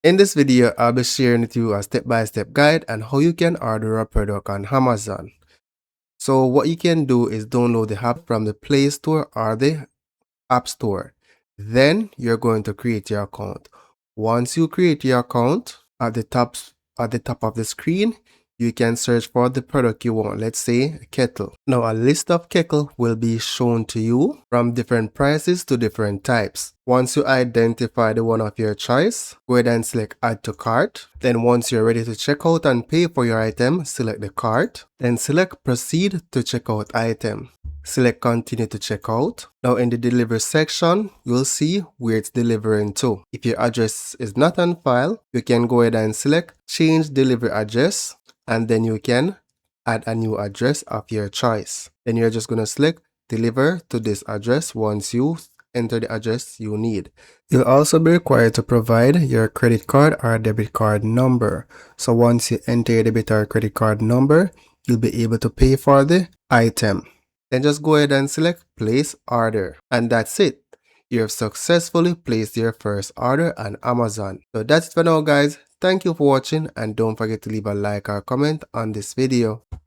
In this video, I'll be sharing with you a step-by-step guide on how you can order a product on Amazon. So what you can do is download the app from the Play Store or the App Store. Then you're going to create your account. Once you create your account, at the top of the screen, you can search for the product you want. Let's say kettle. Now a list of kettle will be shown to you from different prices to different types. Once you identify the one of your choice, go ahead and select add to cart. Then once you're ready to check out and pay for your item, select the cart. Then select proceed to check out item. Select continue to check out. Now in the delivery section, you'll see where it's delivering to. If your address is not on file, you can go ahead and select change delivery address, and then you can add a new address of your choice. Then you're just going to select deliver to this address once you enter the address you need. You'll also be required to provide your credit card or debit card number. So once you enter your debit or credit card number, you'll be able to pay for the item. Then just go ahead and select place order, and that's it. You have successfully placed your first order on Amazon. So that's it for now, guys. Thank you for watching, and don't forget to leave a like or comment on this video.